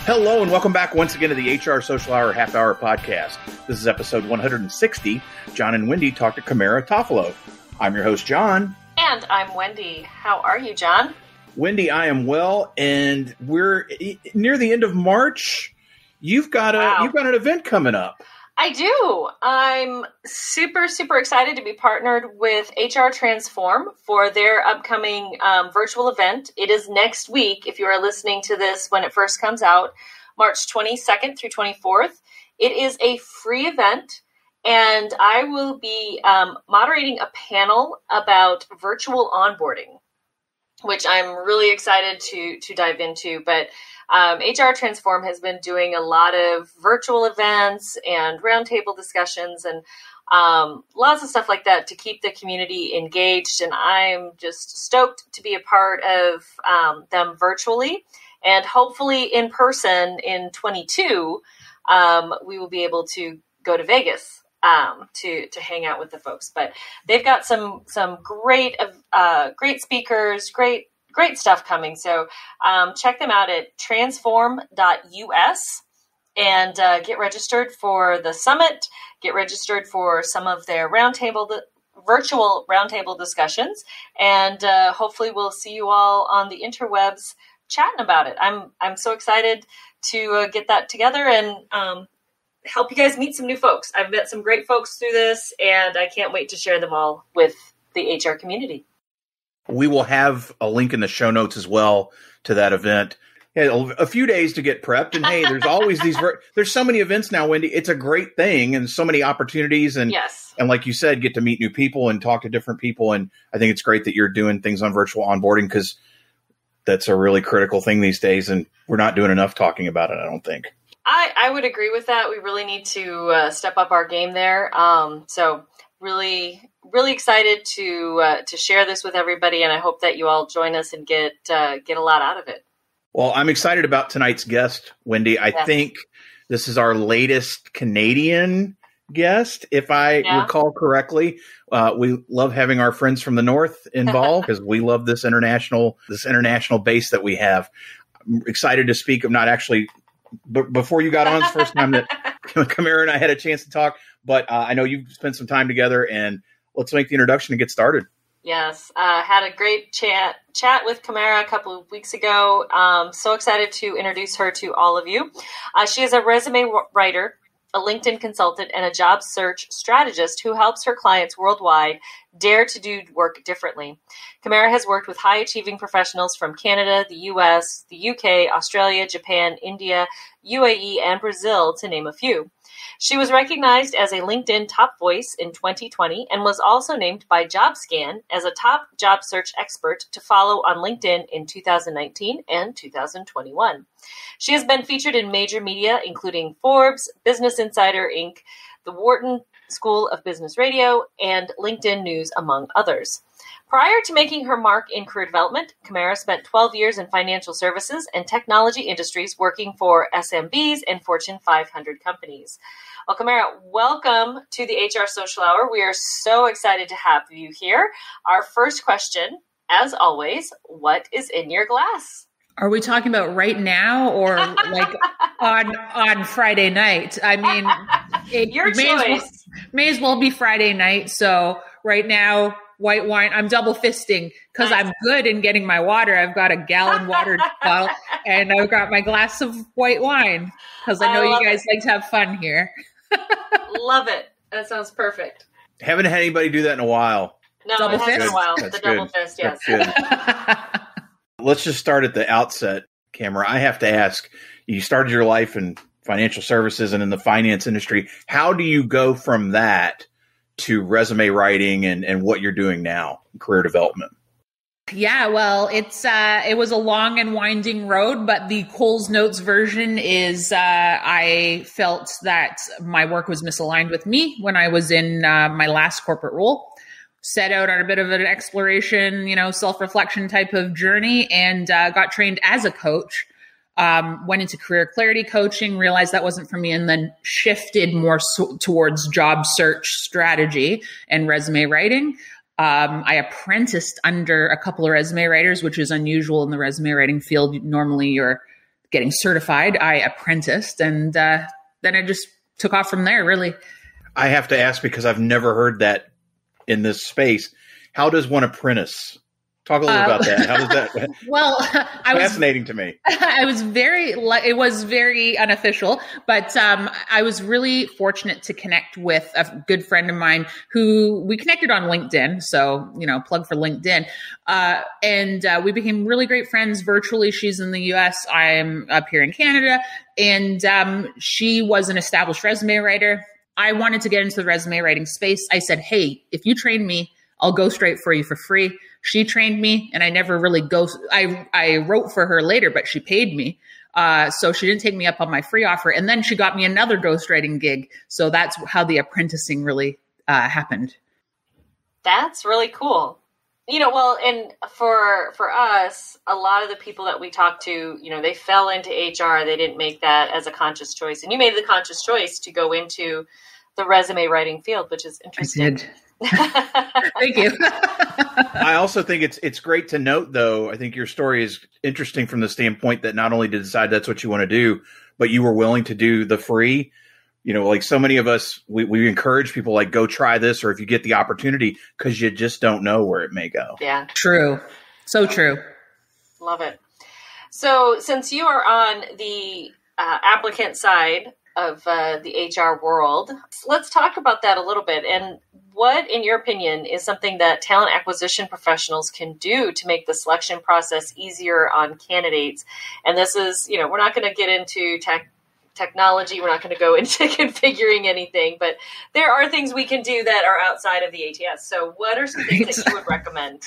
Hello and welcome back once again to the HR Social Hour Half Hour Podcast. This is episode 160. John and Wendy talk to Kamara Toffolo. I'm your host, John. And I'm Wendy. How are you, John? Wendy, I am well, and we're near the end of March. You've got an event coming up. I do. I'm super excited to be partnered with HRTransform for their upcoming virtual event. It is next week, if you are listening to this when it first comes out, March 22nd through 24th. It is a free event, and I will be moderating a panel about virtual onboarding, which I'm really excited to dive into. But HRTransform has been doing a lot of virtual events and roundtable discussions and lots of stuff like that to keep the community engaged. And I'm just stoked to be a part of them virtually, and hopefully in person in 22. We will be able to go to Vegas to hang out with the folks. But they've got some great speakers, great stuff coming. So check them out at transform.us and get registered for the summit. Get registered for some of their virtual roundtable discussions, and hopefully we'll see you all on the interwebs chatting about it. I'm so excited to get that together and help you guys meet some new folks. I've met some great folks through this, and I can't wait to share them all with the HR community. We will have a link in the show notes as well to that event. Yeah, a few days to get prepped. And hey, there's always there's so many events now, Wendy. It's a great thing and so many opportunities. And, yes. And like you said, get to meet new people and talk to different people. And I think it's great that you're doing things on virtual onboarding, because that's a really critical thing these days. And we're not doing enough talking about it, I don't think. I would agree with that. We really need to step up our game there. So really excited to share this with everybody, and I hope that you all join us and get a lot out of it. Well, I'm excited about tonight's guest, Wendy. I think this is our latest Canadian guest, if I recall correctly. We love having our friends from the North involved because we love this international base that we have. I'm excited to speak. I'm not actually, but before you got on, it's the first time that Kamara and I had a chance to talk. But I know you've spent some time together, and let's make the introduction and get started. Yes. Had a great chat with Kamara a couple of weeks ago. So excited to introduce her to all of you. She is a resume writer, a LinkedIn consultant, and a job search strategist who helps her clients worldwide dare to do work differently. Kamara has worked with high-achieving professionals from Canada, the U.S., the UK, Australia, Japan, India, UAE, and Brazil, to name a few. She was recognized as a LinkedIn top voice in 2020 and was also named by JobScan as a top job search expert to follow on LinkedIn in 2019 and 2021. She has been featured in major media, including Forbes, Business Insider, Inc., the Wharton School of Business Radio, and LinkedIn News, among others. Prior to making her mark in career development, Kamara spent 12 years in financial services and technology industries working for SMBs and Fortune 500 companies. Well, Kamara, welcome to the HR Social Hour. We are so excited to have you here. Our first question, as always, what is in your glass? Are we talking about right now or like on Friday night? I mean, your choice. May as well be Friday night. So right now, white wine. I'm double fisting because I'm good in getting my water. I've got a gallon water bottle and I've got my glass of white wine because I know you guys like to have fun here. Love it. That sounds perfect. Haven't had anybody do that in a while. No, double it hasn't fist? been a while. That's the good. Double fist, yes. Let's just start at the outset, Kamara. I have to ask, you started your life in financial services and in the finance industry. How do you go from that to resume writing and what you're doing now, career development? Yeah, well, it was a long and winding road, but the Coles Notes version is I felt that my work was misaligned with me when I was in my last corporate role. Set out on a bit of an exploration, self-reflection type of journey, and got trained as a coach. Went into career clarity coaching, realized that wasn't for me, and then shifted more towards job search strategy and resume writing. I apprenticed under a couple of resume writers, which is unusual in the resume writing field. Normally you're getting certified, I apprenticed, and then I just took off from there, really. I have to ask, because I've never heard that in this space. How does one apprentice? Talk a little about that. How does that? Well, fascinating to me. It was very unofficial, but I was really fortunate to connect with a good friend of mine who we connected on LinkedIn. So, plug for LinkedIn. And we became really great friends virtually. She's in the US. I'm up here in Canada. And she was an established resume writer. I wanted to get into the resume writing space. I said, hey, if you train me, I'll go straight for you for free. She trained me, and I never really I wrote for her later, but she paid me. So she didn't take me up on my free offer. And then she got me another ghostwriting gig. So that's how the apprenticing really happened. That's really cool. Well, and for us, a lot of the people that we talk to, they fell into HR. They didn't make that as a conscious choice. And you made the conscious choice to go into the resume writing field, which is interesting. I did. Thank you. I also think it's great to note, though. I think your story is interesting from the standpoint that not only did you decide that's what you want to do, but you were willing to do the free. Like so many of us, we encourage people like, go try this, or if you get the opportunity, because you just don't know where it may go. Yeah. True. So true. Love it. So since you are on the applicant side of the HR world, let's talk about that a little bit. And what, in your opinion, is something that talent acquisition professionals can do to make the selection process easier on candidates? And this is, we're not going to get into technology. We're not going to go into configuring anything, but there are things we can do that are outside of the ATS. So what are some things that you would recommend?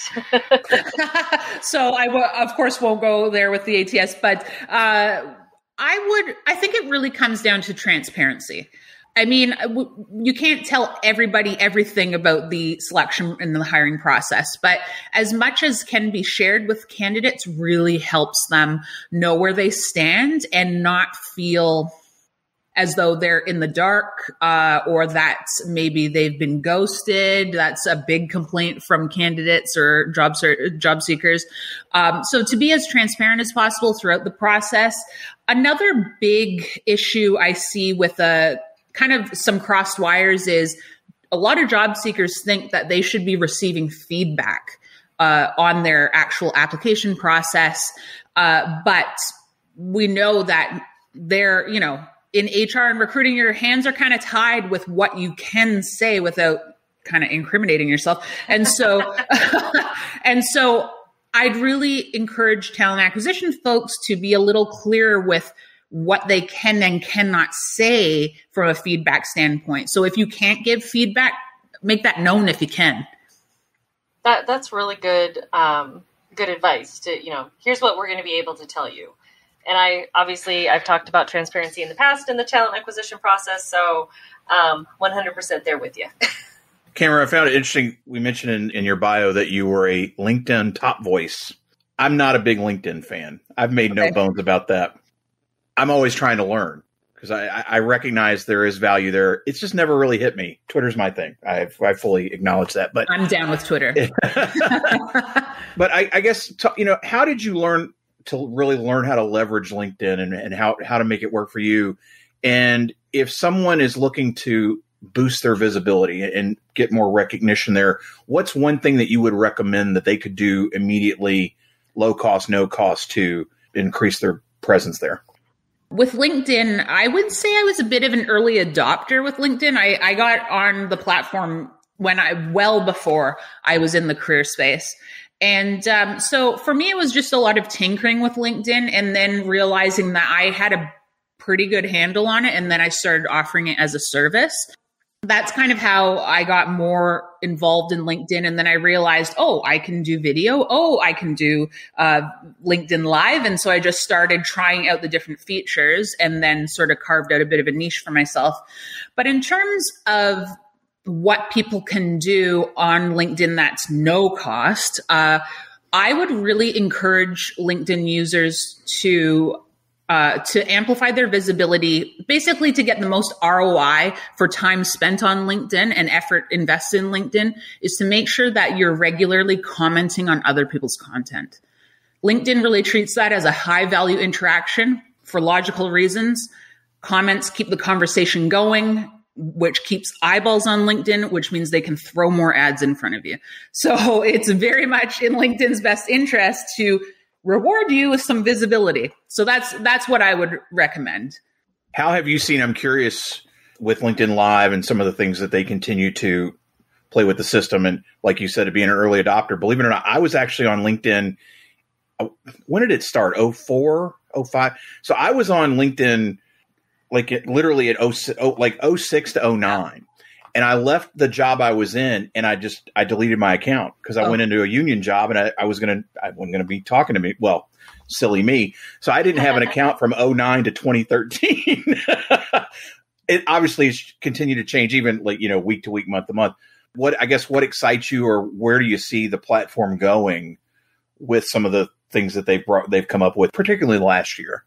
So of course, won't go there with the ATS, but I think it really comes down to transparency. I mean, you can't tell everybody everything about the selection and the hiring process, but as much as can be shared with candidates really helps them know where they stand and not feel as though they're in the dark, or that maybe they've been ghosted. That's a big complaint from candidates or job seekers. So to be as transparent as possible throughout the process. Another big issue I see with kind of some crossed wires is a lot of job seekers think that they should be receiving feedback on their actual application process. But we know that they're, in HR and recruiting, your hands are kind of tied with what you can say without kind of incriminating yourself. And so, I'd really encourage talent acquisition folks to be a little clearer with what they can and cannot say from a feedback standpoint. So if you can't give feedback, make that known if you can. That's really good advice to, here's what we're going to be able to tell you. And I've talked about transparency in the past in the talent acquisition process. So 100% there with you. Kamara, I found it interesting. We mentioned in your bio that you were a LinkedIn top voice. I'm not a big LinkedIn fan. I've made no bones about that. I'm always trying to learn because I recognize there is value there. It's just never really hit me. Twitter's my thing. I fully acknowledge that. But I'm down with Twitter. But I guess, how did you learn to really learn how to leverage LinkedIn and how to make it work for you? And if someone is looking to boost their visibility and get more recognition there, what's one thing that you would recommend that they could do immediately, low cost, no cost, to increase their presence there? With LinkedIn, I would say I was a bit of an early adopter with LinkedIn. I got on the platform well before I was in the career space. And so for me, it was just a lot of tinkering with LinkedIn and then realizing that I had a pretty good handle on it. And then I started offering it as a service. That's kind of how I got more involved in LinkedIn. And then I realized, I can do video. I can do LinkedIn Live. And so I just started trying out the different features and then sort of carved out a bit of a niche for myself. But in terms of what people can do on LinkedIn that's no cost, I would really encourage LinkedIn users to amplify their visibility, basically to get the most ROI for time spent on LinkedIn and effort invested in LinkedIn, is to make sure that you're regularly commenting on other people's content. LinkedIn really treats that as a high value interaction. for logical reasons. Comments keep the conversation going, which keeps eyeballs on LinkedIn, which means they can throw more ads in front of you. So it's very much in LinkedIn's best interest to reward you with some visibility. So that's what I would recommend. How have you seen, I'm curious, with LinkedIn Live and some of the things that they continue to play with the system, and like you said, to be an early adopter, believe it or not, I was actually on LinkedIn. When did it start? 04, 05? So I was on LinkedIn literally at 06 to 09. And I left the job I was in, and I deleted my account because I went into a union job, and I wasn't going to be talking to me. Well, silly me. So I didn't have an account from 09 to 2013. It obviously has continued to change, even week to week, month to month. What excites you, or where do you see the platform going with some of the things that they've come up with, particularly last year?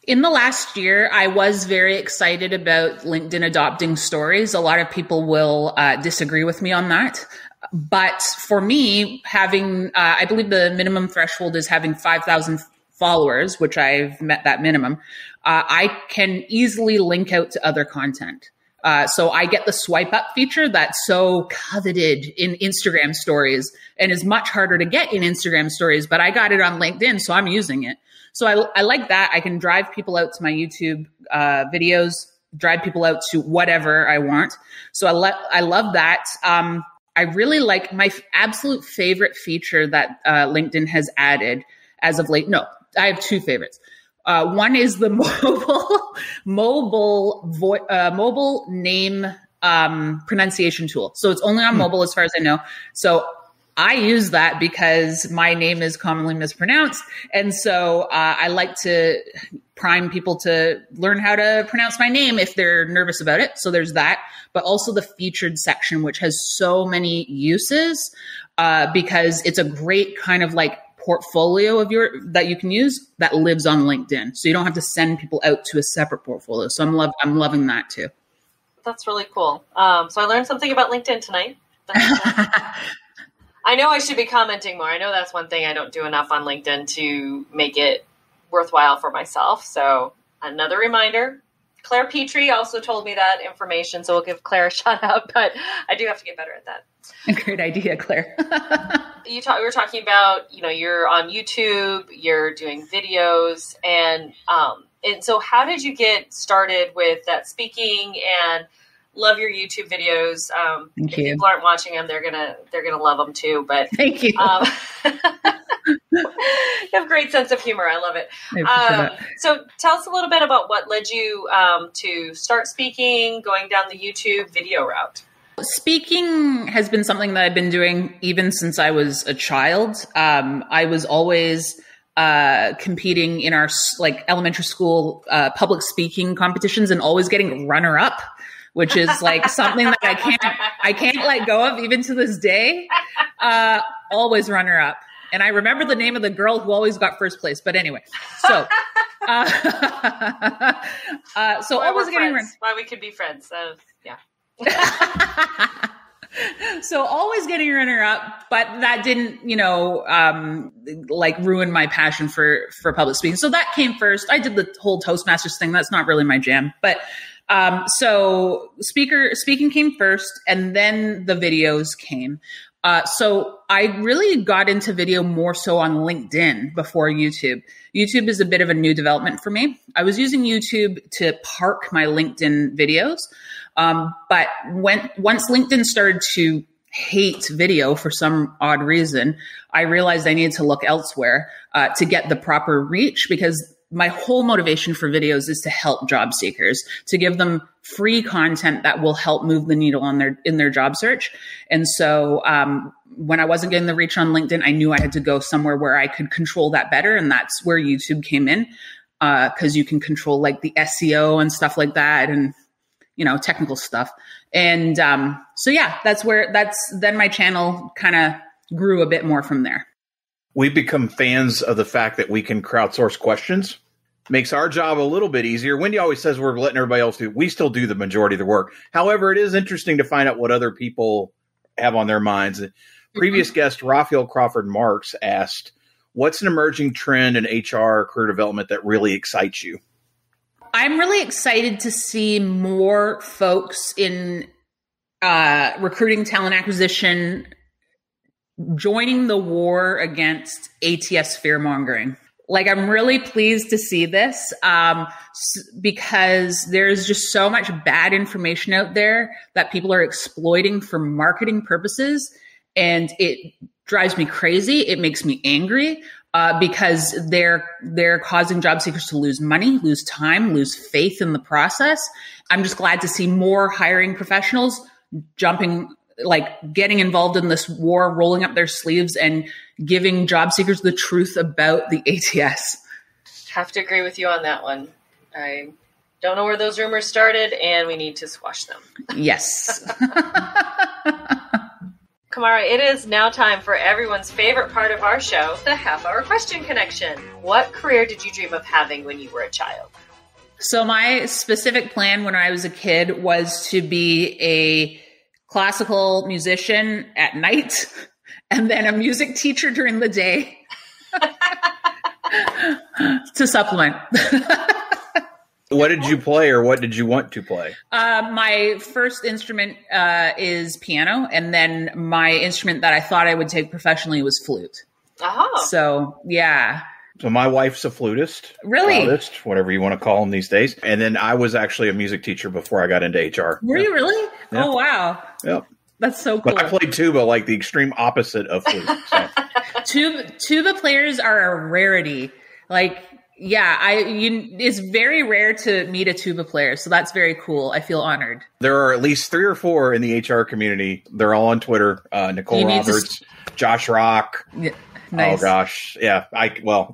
In the last year, I was very excited about LinkedIn adopting stories. A lot of people will disagree with me on that. But for me, having, I believe the minimum threshold is having 5,000 followers, which I've met that minimum. I can easily link out to other content. So I get the swipe up feature that's so coveted in Instagram stories and is much harder to get in Instagram stories, but I got it on LinkedIn, so I'm using it. So I like that. I can drive people out to my YouTube videos, drive people out to whatever I want. So I love that. I really like my absolute favorite feature that LinkedIn has added as of late. No, I have two favorites. One is the mobile name pronunciation tool. So it's only on mobile as far as I know. So I use that because my name is commonly mispronounced. And so I like to prime people to learn how to pronounce my name if they're nervous about it. So there's that, but also the featured section, which has so many uses because it's a great kind of like portfolio that you can use that lives on LinkedIn. So you don't have to send people out to a separate portfolio. So I'm loving that too. That's really cool. So I learned something about LinkedIn tonight. I know I should be commenting more. I know that's one thing I don't do enough on LinkedIn to make it worthwhile for myself. So another reminder, Claire Petrie also told me that information. So we'll give Claire a shout out, but I do have to get better at that. Great idea, Claire. We were talking about, you're on YouTube, you're doing videos, and so how did you get started with that speaking? And love your YouTube videos. Thank if you. People aren't watching them, they're gonna love them too. But thank you. You have a great sense of humor. I love it. So tell us a little bit about what led you to start speaking, going down the YouTube video route. Speaking has been something that I've been doing even since I was a child. I was always competing in our elementary school public speaking competitions and always getting runner up, which is like something that I can't let go of even to this day. Always runner up. And I remember the name of the girl who always got first place. But anyway, so always getting run. Why we could be friends. Yeah. So always getting runner up, but that didn't, ruin my passion for public speaking. So that came first. I did the whole Toastmasters thing. That's not really my jam, but so speaking came first, and then the videos came. So I really got into video more so on LinkedIn before YouTube. YouTube is a bit of a new development for me. I was using YouTube to park my LinkedIn videos. But once LinkedIn started to hate video for some odd reason, I realized I needed to look elsewhere to get the proper reach, because my whole motivation for videos is to help job seekers, to give them free content that will help move the needle in their job search. And so when I wasn't getting the reach on LinkedIn, I knew I had to go somewhere where I could control that better. And that's where YouTube came in, because you can control like the SEO and stuff like that, and technical stuff. And then my channel kind of grew a bit more from there. We've become fans of the fact that we can crowdsource questions. Makes our job a little bit easier. Wendy always says we're letting everybody else do. We still do the majority of the work. However, it is interesting to find out what other people have on their minds. Previous guest, Raphael Crawford Marks, asked, what's an emerging trend in HR career development that really excites you? I'm really excited to see more folks in recruiting, talent acquisition, joining the war against ATS fear-mongering. Like, I'm really pleased to see this because there's just so much bad information out there that people are exploiting for marketing purposes. And it drives me crazy. It makes me angry because they're causing job seekers to lose money, lose time, lose faith in the process. I'm just glad to see more hiring professionals getting involved in this war, rolling up their sleeves and giving job seekers the truth about the ATS. Have to agree with you on that one. I don't know where those rumors started, and we need to squash them. Yes. Kamara, it is now time for everyone's favorite part of our show, the half-hour question connection. What career did you dream of having when you were a child? So my specific plan when I was a kid was to be a classical musician at night and then a music teacher during the day to supplement. What did you play, or what did you want to play? My first instrument is piano, and then my instrument that I thought I would take professionally was flute. Oh. So, yeah. So my wife's a flutist. Really? Flautist, whatever you want to call them these days. And then I was actually a music teacher before I got into HR. Were you really? Yeah. Oh, wow. Yep. That's so cool. But I played tuba, like the extreme opposite of flute. So. Tuba players are a rarity. Like, yeah, it's very rare to meet a tuba player. So that's very cool. I feel honored. There are at least 3 or 4 in the HR community. They're all on Twitter. Nicole Roberts, Josh Rock. Yeah. Nice. Oh gosh, yeah.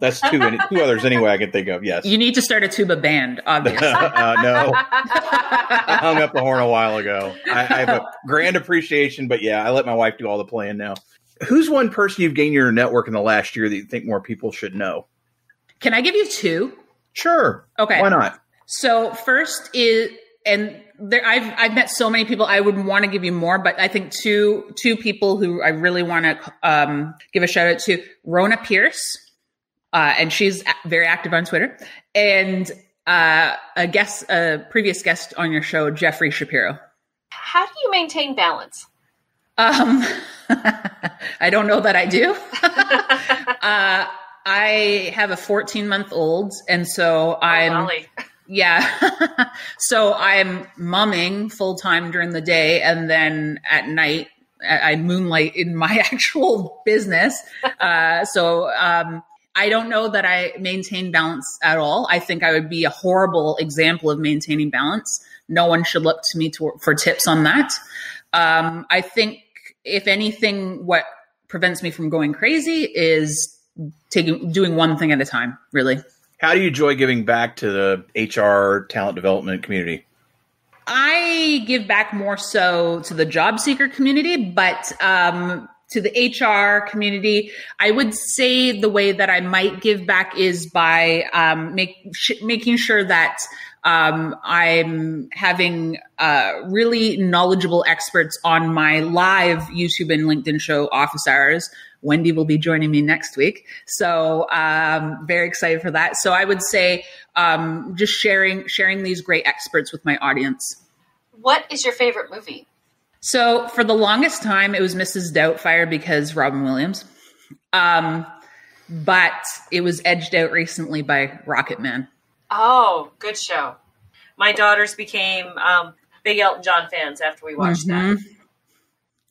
That's 2 others anyway I can think of. Yes, you need to start a tuba band, obviously. No, I hung up the horn a while ago. I have a grand appreciation, but yeah, I let my wife do all the playing now. Who's one person you've gained your network in the last year that you think more people should know? Can I give you 2? Sure. Okay. Why not? So first is, and there, I've met so many people. I would want to give you more, but I think two people who I really want to give a shout out to: Rona Pierce, and she's very active on Twitter, and a previous guest on your show, Jeffrey Shapiro. How do you maintain balance? I don't know that I do. I have a 14-month-old, and so yeah. So I'm mumming full time during the day, and then at night I moonlight in my actual business. So I don't know that I maintain balance at all. I think I would be a horrible example of maintaining balance. No one should look to me for tips on that. I think if anything, what prevents me from going crazy is doing one thing at a time, really. How do you enjoy giving back to the HR talent development community? I give back more so to the job seeker community, but to the HR community, I would say the way that I might give back is by making sure that I'm having really knowledgeable experts on my live YouTube and LinkedIn show, Office Hours. Wendy will be joining me next week. So very excited for that. So I would say just sharing these great experts with my audience. What is your favorite movie? So for the longest time, it was Mrs. Doubtfire because Robin Williams. But it was edged out recently by Rocket Man. Oh, good show. My daughters became big Elton John fans after we watched that.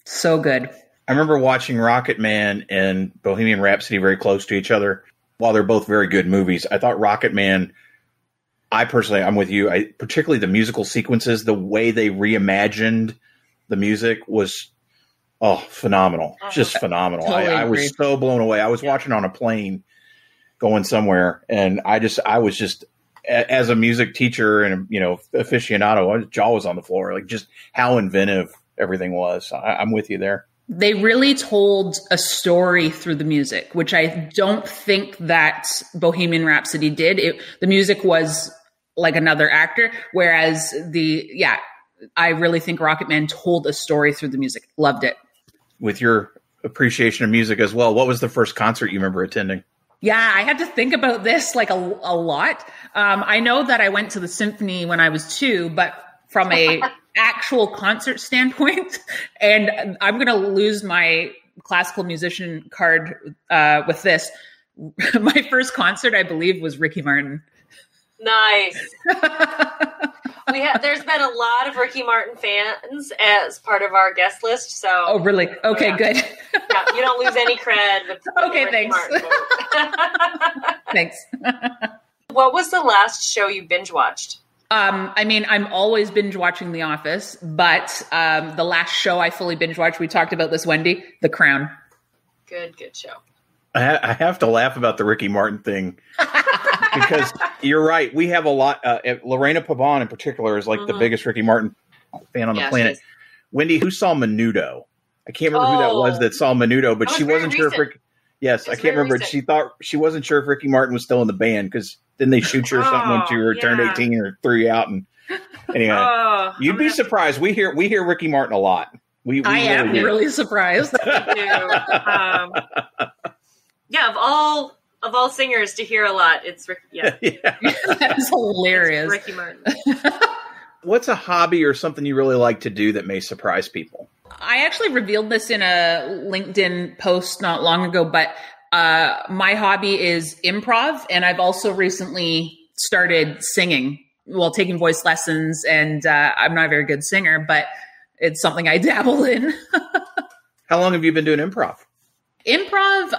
So good. I remember watching Rocket Man and Bohemian Rhapsody very close to each other. While they're both very good movies, I thought Rocket Man, I'm with you. Particularly the musical sequences, the way they reimagined the music was, phenomenal. Just phenomenal. Totally I was so blown away. I was watching on a plane going somewhere, and I was just, as a music teacher and, aficionado, jaw was on the floor. Like, just how inventive everything was. I'm with you there. They really told a story through the music, which I don't think that Bohemian Rhapsody did. The music was like another actor, whereas I really think Rocket Man told a story through the music. Loved it. With your appreciation of music as well, what was the first concert you remember attending? Yeah, I had to think about this like a lot. I know that I went to the symphony when I was 2, but from a actual concert standpoint, and I'm going to lose my classical musician card with this. My first concert, I believe, was Ricky Martin. Nice. There's been a lot of Ricky Martin fans as part of our guest list. So. Oh, really? Okay, good. Yeah, you don't lose any cred with okay, Ricky thanks. Martin. Thanks. What was the last show you binge watched? I'm always binge watching The Office, but the last show I fully binge watched, we talked about this, Wendy, The Crown. Good show. I have to laugh about the Ricky Martin thing because you're right. We have a lot. Lorena Pavon in particular is like the biggest Ricky Martin fan on the planet. Wendy, who saw Menudo? I can't remember who that was that saw Menudo, but she wasn't sure if Ricky. Yes, I can't remember. She thought she wasn't sure if Ricky Martin was still in the band because didn't they shoot you or something when you turned 18 or threw you out? And anyway, you'd be surprised. We hear Ricky Martin a lot. I am really surprised. Yeah, of all singers to hear a lot, it's Ricky. Yeah. That's hilarious. It's Ricky Martin. What's a hobby or something you really like to do that may surprise people? I actually revealed this in a LinkedIn post not long ago, but my hobby is improv, and I've also recently started singing, taking voice lessons, and I'm not a very good singer, but it's something I dabble in. How long have you been doing improv? Improv,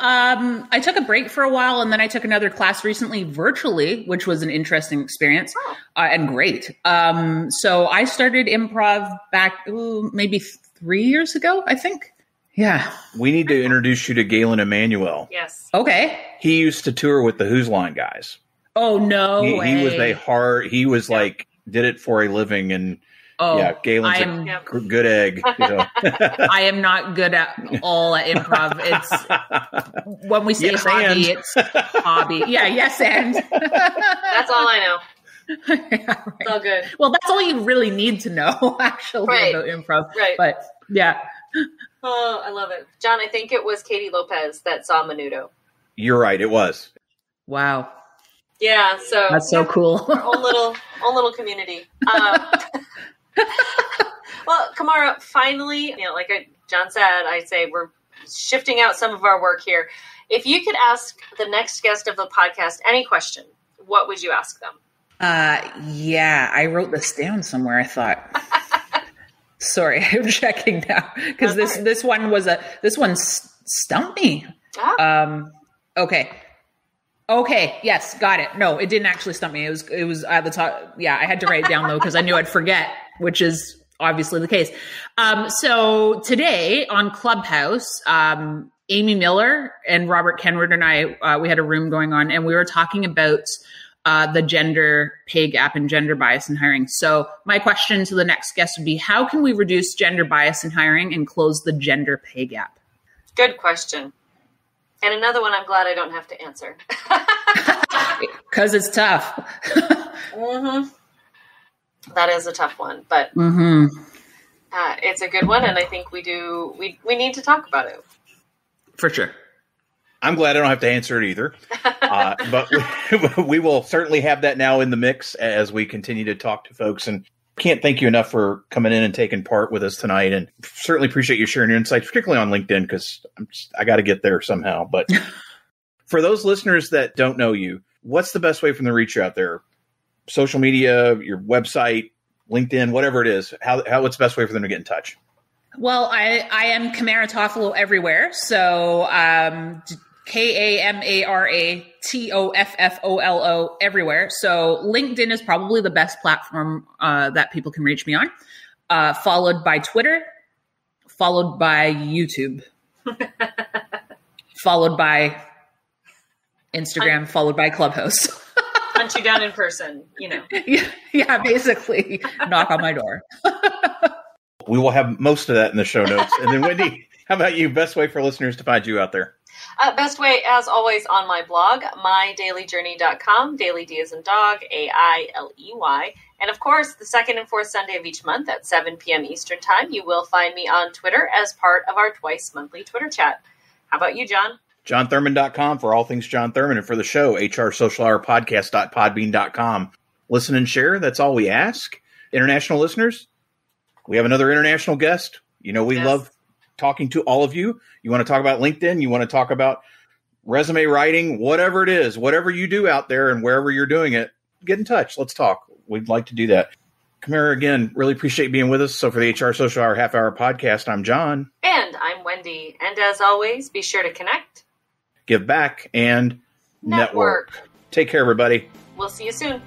I took a break for a while, and then I took another class recently virtually, which was an interesting experience and great. So I started improv back maybe 3 years ago, I think. Yeah. We need to introduce you to Galen Emanuel. Yes. Okay. He used to tour with the Who's Line guys. Oh, no way. He was like, did it for a living, and Galen's a good egg. You know. I am not good at all at improv. It's when we say hobby, it's hobby. Yeah, yes, and that's all I know. Yeah, right. It's all good. Well, that's all you really need to know, actually, about improv. Right. But yeah. Oh, I love it, John. I think it was Katie Lopez that saw Menudo. You're right. It was. Wow. Yeah. So that's so cool. Our own little community. Well, Kamara, finally, like John said, I'd say we're shifting out some of our work here. If you could ask the next guest of the podcast any question, what would you ask them? Yeah, I wrote this down somewhere, I thought. Sorry, I'm checking now because this one stumped me. Okay. Yes, got it. No, it didn't actually stump me. It was at the top. Yeah, I had to write it down though because I knew I'd forget, which is obviously the case. So today on Clubhouse, Amy Miller and Robert Kenward and I, we had a room going on, and we were talking about the gender pay gap and gender bias in hiring. So my question to the next guest would be, how can we reduce gender bias in hiring and close the gender pay gap? Good question. And another one I'm glad I don't have to answer. Because it's tough. Mm-hmm. That is a tough one, but it's a good one, and I think we need to talk about it. For sure. I'm glad I don't have to answer it either. But we will certainly have that now in the mix as we continue to talk to folks. And can't thank you enough for coming in and taking part with us tonight. And certainly appreciate you sharing your insights, particularly on LinkedIn, because I got to get there somehow. But for those listeners that don't know you, what's the best way for them to reach you out there? Social media, your website, LinkedIn, whatever it is. What's the best way for them to get in touch? Well, I am Kamara Toffolo everywhere. So KAMARATOFFOLO everywhere. So LinkedIn is probably the best platform that people can reach me on, followed by Twitter, followed by YouTube, followed by Instagram, followed by Clubhouse. Hunt you down in person, Yeah, basically. Knock on my door. We will have most of that in the show notes. And then, Wendy, how about you? Best way for listeners to find you out there? Best way, as always, on my blog, mydailyjourney.com. Daily D as in dog, AILEY. And of course, the second and fourth Sunday of each month at 7 p.m. Eastern Time, you will find me on Twitter as part of our twice monthly Twitter chat. How about you, John? JohnThurman.com for all things John Thurman, and for the show, HRSocialHourPodcast.podbean.com. Listen and share. That's all we ask. International listeners, we have another international guest. We love talking to all of you. You want to talk about LinkedIn? You want to talk about resume writing? Whatever it is, whatever you do out there and wherever you're doing it, get in touch. Let's talk. We'd like to do that. Kamara, again, really appreciate being with us. So for the HR Social Hour Half Hour Podcast, I'm John. And I'm Wendy. And as always, be sure to connect, give back, and network. Take care, everybody. We'll see you soon.